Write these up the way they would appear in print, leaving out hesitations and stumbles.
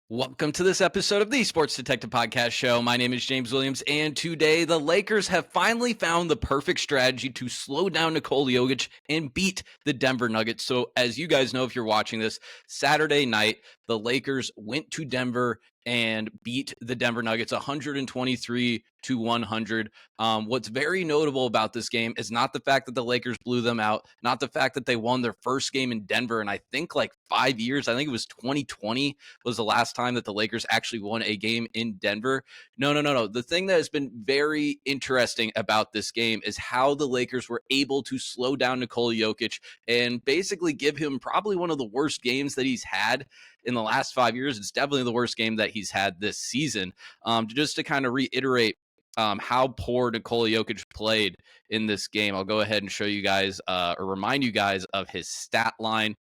Welcome to this episode of the Sports Detective Podcast Show. My name is James Williams, and today the Lakers have finally found the perfect strategy to slow down Nikola Jokic and beat the Denver Nuggets. So, as you guys know, if you're watching this, Saturday night, the Lakers went to Denver and beat the Denver Nuggets 123-100. What's very notable about this game is not the fact that the Lakers blew them out, not the fact that they won their first game in Denver in I think like 5 years. I think it was 2020 was the last time that the Lakers actually won a game in Denver. No. The thing that has been very interesting about this game is how the Lakers were able to slow down Nikola Jokic and basically give him probably one of the worst games that he's had in the last 5 years. It's definitely the worst game that he's had this season. Just to kind of reiterate how poor Nikola Jokic played in this game, I'll go ahead and show you guys or remind you guys of his stat line.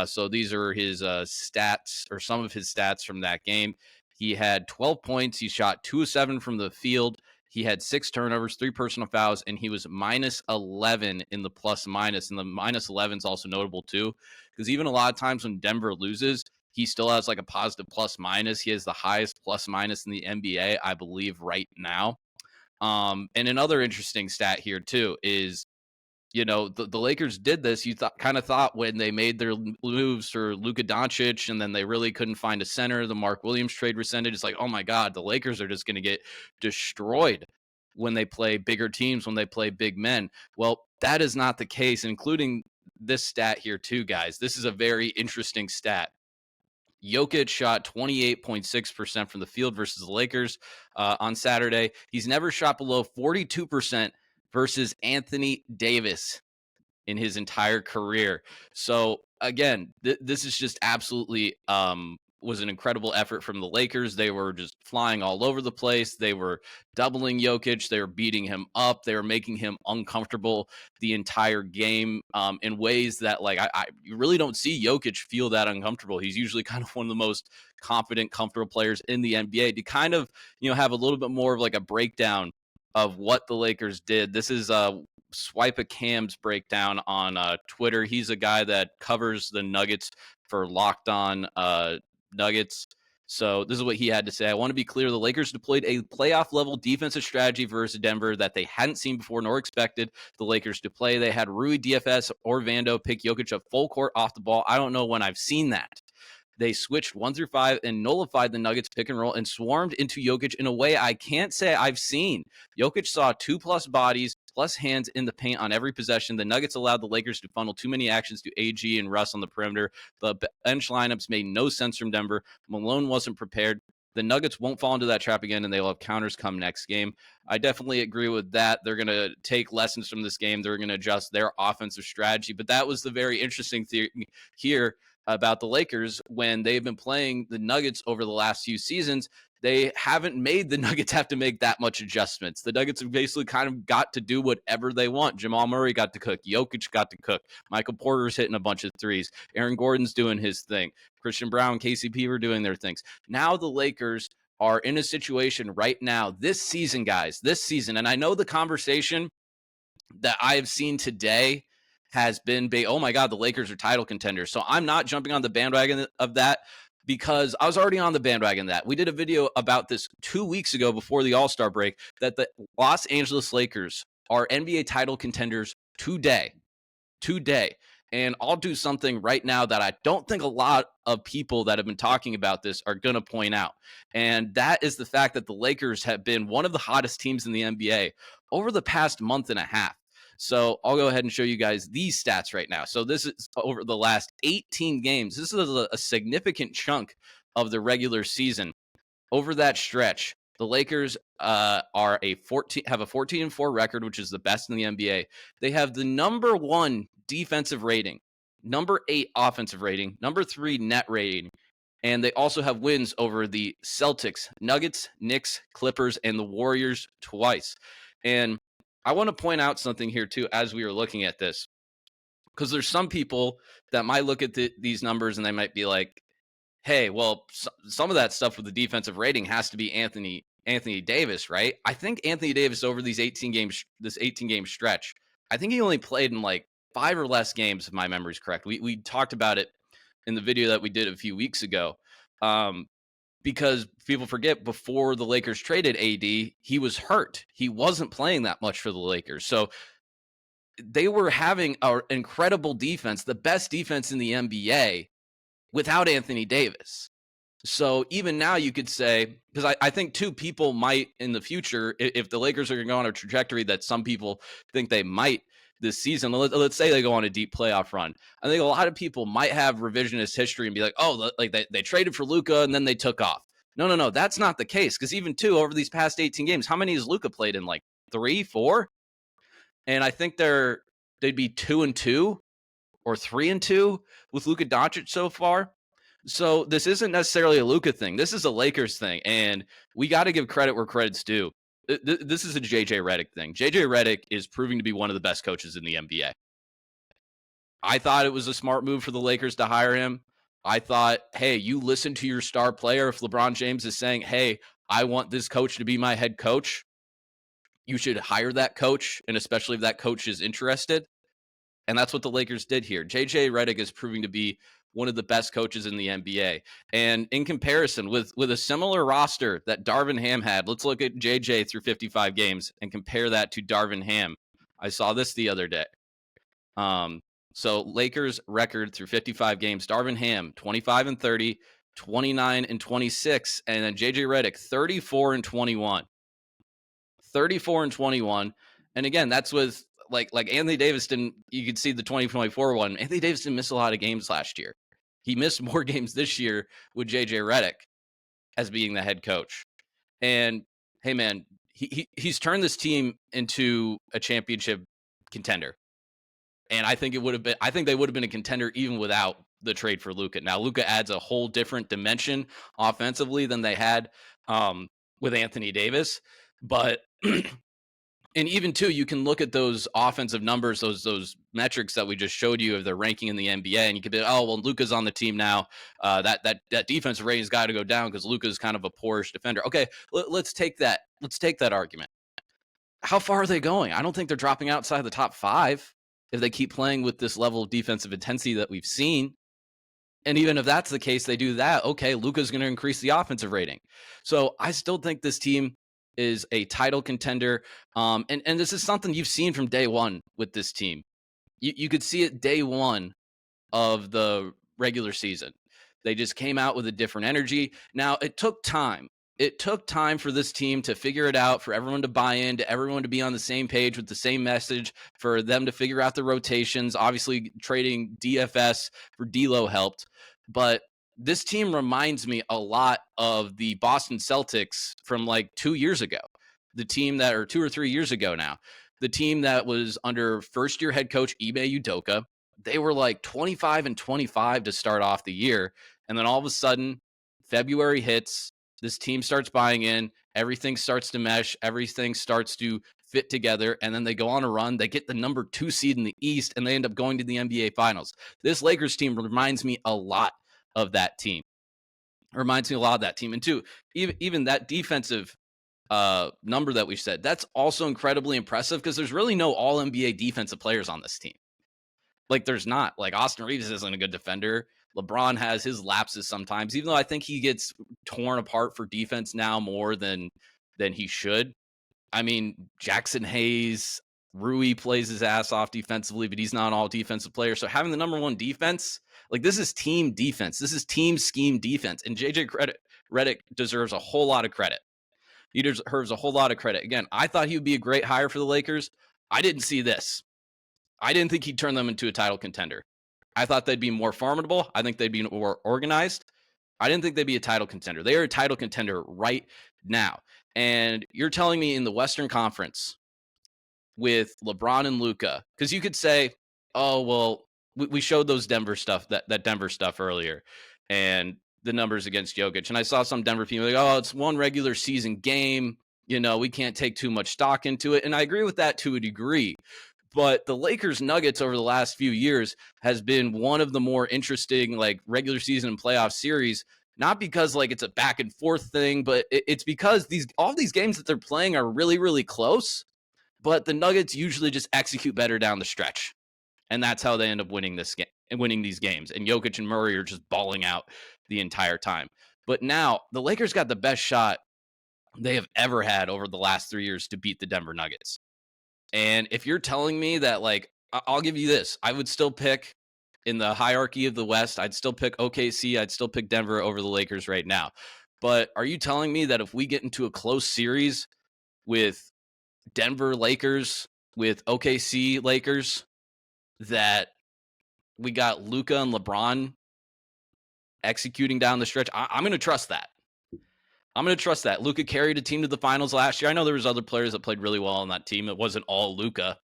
So these are his stats, or some of his stats from that game. He had 12 points. He shot 2 of 7 from the field. He had 6 turnovers, 3 personal fouls, and he was minus 11 in the plus minus. And the minus 11 is also notable too, because even a lot of times when Denver loses, he still has like a positive plus minus. He has the highest plus minus in the NBA, I believe, right now. And another interesting stat here too is, the Lakers did this. You kind of thought when they made their moves for Luka Doncic, and then they really couldn't find a center. The Mark Williams trade rescinded. It's like, oh my God, the Lakers are just going to get destroyed when they play bigger teams, when they play big men. Well, that is not the case, including this stat here too, guys. This is a very interesting stat. Jokic shot 28.6% from the field versus the Lakers on Saturday. He's never shot below 42% versus Anthony Davis in his entire career. So again, this is just absolutely was an incredible effort from the Lakers. They were just flying all over the place. They were doubling Jokic. They were beating him up. They were making him uncomfortable the entire game in ways that, like, you really don't see Jokic feel that uncomfortable. He's usually kind of one of the most confident, comfortable players in the NBA. To kind of, have a little bit more of like a breakdown of what the Lakers did. This is Swipe a Cam's breakdown on Twitter. He's a guy that covers the Nuggets for Locked On Nuggets. So this is what he had to say. I want to be clear. The Lakers deployed a playoff level defensive strategy versus Denver that they hadn't seen before nor expected the Lakers to play. They had Rui, DFS, or Vando pick Jokic up full court off the ball. I don't know when I've seen that. They switched 1 through 5 and nullified the Nuggets pick and roll and swarmed into Jokic in a way I can't say I've seen. Jokic saw 2+ bodies plus hands in the paint on every possession. The Nuggets allowed the Lakers to funnel too many actions to AG and Russ on the perimeter. The bench lineups made no sense from Denver. Malone wasn't prepared. The Nuggets won't fall into that trap again, and they'll have counters come next game. I definitely agree with that. They're going to take lessons from this game. They're going to adjust their offensive strategy. But that was the very interesting thing here about the Lakers. When they've been playing the Nuggets over the last few seasons, they haven't made the Nuggets have to make that much adjustments. The Nuggets have basically kind of got to do whatever they want. Jamal Murray got to cook. Jokic got to cook. Michael Porter's hitting a bunch of threes. Aaron Gordon's doing his thing. Christian Brown, KCP were doing their things. Now the Lakers are in a situation right now, this season, guys, and I know the conversation that I've seen today has been big. Oh my God, the Lakers are title contenders. So I'm not jumping on the bandwagon of that, because I was already on the bandwagon of that. We did a video about this 2 weeks ago before the All-Star break, that the Los Angeles Lakers are NBA title contenders today. And I'll do something right now that I don't think a lot of people that have been talking about this are going to point out. And that is the fact that the Lakers have been one of the hottest teams in the NBA over the past month and a half. So I'll go ahead and show you guys these stats right now. So this is over the last 18 games. This is a significant chunk of the regular season. Over that stretch, the Lakers have a 14-4 record, which is the best in the NBA. They have the number 1 defensive rating, number 8 offensive rating, number 3 net rating, and they also have wins over the Celtics, Nuggets, Knicks, Clippers, and the Warriors twice. And I want to point out something here too as we were looking at this, because there's some people that might look at these numbers and they might be like, hey, well, some of that stuff with the defensive rating has to be Anthony Davis, right? I think Anthony Davis over this 18-game stretch, I think he only played in like 5 or less games, if my memory is correct. We talked about it in the video that we did a few weeks ago. because people forget before the Lakers traded AD, he was hurt. He wasn't playing that much for the Lakers. So they were having an incredible defense, the best defense in the NBA without Anthony Davis. So even now you could say, because I think too, people might in the future, if the Lakers are going to go on a trajectory that some people think they might this season, let's say they go on a deep playoff run. I think a lot of people might have revisionist history and be like, oh, like they traded for Luka and then they took off. No, that's not the case. Because even too, over these past 18 games, how many has Luka played in? Like 3, 4? And I think they'd be 2-2 or 3-2 with Luka Doncic so far. So this isn't necessarily a Luka thing. This is a Lakers thing, and we got to give credit where credit's due. This is a JJ Redick thing. JJ Redick is proving to be one of the best coaches in the NBA. I thought it was a smart move for the Lakers to hire him. I thought, hey, you listen to your star player. If LeBron James is saying, hey, I want this coach to be my head coach, you should hire that coach, and especially if that coach is interested. And that's what the Lakers did here. JJ Redick is proving to be one of the best coaches in the NBA. And in comparison, with a similar roster that Darvin Ham had, let's look at JJ through 55 games and compare that to Darvin Ham. I saw this the other day. So Lakers record through 55 games, Darvin Ham, 25-30, 29-26, and then JJ Redick, 34-21. 34-21. And again, that's with like Anthony Davis didn't, you could see the 2024 one. Anthony Davis didn't miss a lot of games last year. He missed more games this year with JJ Redick as being the head coach. And hey, man, he's turned this team into a championship contender. And I think they would have been a contender even without the trade for Luka. Now, Luka adds a whole different dimension offensively than they had with Anthony Davis. But and even too, you can look at those offensive numbers, those metrics that we just showed you of their ranking in the NBA, and you could be, oh well, Luka's on the team now. That defensive rating's got to go down because Luka's kind of a poorish defender. Okay, let's take that. Let's take that argument. How far are they going? I don't think they're dropping outside the top 5 if they keep playing with this level of defensive intensity that we've seen. And even if that's the case, they do that. Okay, Luka's going to increase the offensive rating. So I still think this team is a title contender. And this is something you've seen from day one with this team. You could see it day one of the regular season. They just came out with a different energy. Now, it took time. It took time for this team to figure it out, for everyone to buy in, to everyone to be on the same page with the same message, for them to figure out the rotations. Obviously, trading DFS for D'Lo helped. But this team reminds me a lot of the Boston Celtics from like 2 years ago. The team that, or 2 or 3 years ago now, the team that was under first-year head coach Ime Udoka. They were like 25-25 to start off the year. And then all of a sudden, February hits. This team starts buying in. Everything starts to mesh. Everything starts to fit together. And then they go on a run. They get the number 2 seed in the East, and they end up going to the NBA Finals. This Lakers team reminds me a lot of that team. It reminds me a lot of that team. And two, even that defensive number that we said, that's also incredibly impressive because there's really no all-NBA defensive players on this team. Like, there's not. Like, Austin Reeves isn't a good defender. LeBron has his lapses sometimes, even though I think he gets torn apart for defense now more than he should. I mean, Jackson Hayes, Rui plays his ass off defensively, but he's not an all defensive player. So having the number 1 defense, like, this is team defense. This is team scheme defense. And JJ Redick deserves a whole lot of credit. He deserves a whole lot of credit. Again, I thought he would be a great hire for the Lakers. I didn't see this. I didn't think he'd turn them into a title contender. I thought they'd be more formidable. I think they'd be more organized. I didn't think they'd be a title contender. They are a title contender right now. And you're telling me in the Western Conference with LeBron and Luka, because you could say, oh, well, we showed those Denver stuff, that Denver stuff earlier, and the numbers against Jokic. And I saw some Denver people like, oh, it's one regular season game. You know, we can't take too much stock into it. And I agree with that to a degree. But the Lakers Nuggets over the last few years has been one of the more interesting, like, regular season and playoff series, not because like it's a back and forth thing, but it's because all these games that they're playing are really, really close, but the Nuggets usually just execute better down the stretch. And that's how they end up winning this game and winning these games. And Jokic and Murray are just balling out the entire time. But now the Lakers got the best shot they have ever had over the last 3 years to beat the Denver Nuggets. And if you're telling me that, like, I'll give you this, I would still pick in the hierarchy of the West, I'd still pick OKC, I'd still pick Denver over the Lakers right now. But are you telling me that if we get into a close series with Denver Lakers, with OKC Lakers, that we got Luka and LeBron executing down the stretch? I'm going to trust that. I'm going to trust that. Luka carried a team to the finals last year. I know there was other players that played really well on that team. It wasn't all Luka.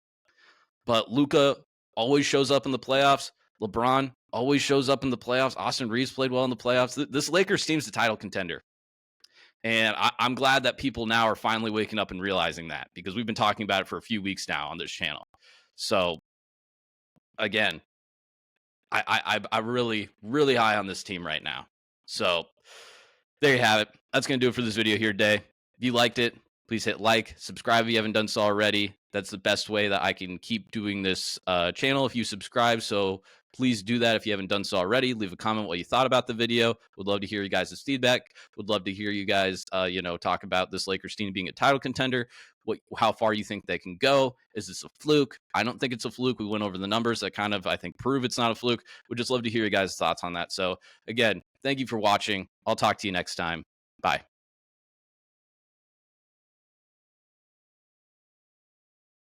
But Luka always shows up in the playoffs. LeBron always shows up in the playoffs. Austin Reeves played well in the playoffs. This Lakers team's the title contender. And I'm glad that people now are finally waking up and realizing that, because we've been talking about it for a few weeks now on this channel. So, again, I'm really, really high on this team right now. So, there you have it. That's going to do it for this video here today. If you liked it, please hit like, subscribe if you haven't done so already. That's the best way that I can keep doing this channel if you subscribe. So please do that if you haven't done so already. Leave a comment what you thought about the video. Would love to hear you guys' feedback. Would love to hear you guys, talk about this Lakers team being a title contender. How far you think they can go. Is this a fluke? I don't think it's a fluke. We went over the numbers that kind of, I think, prove it's not a fluke. Would just love to hear you guys' thoughts on that. So again, thank you for watching. I'll talk to you next time. Bye.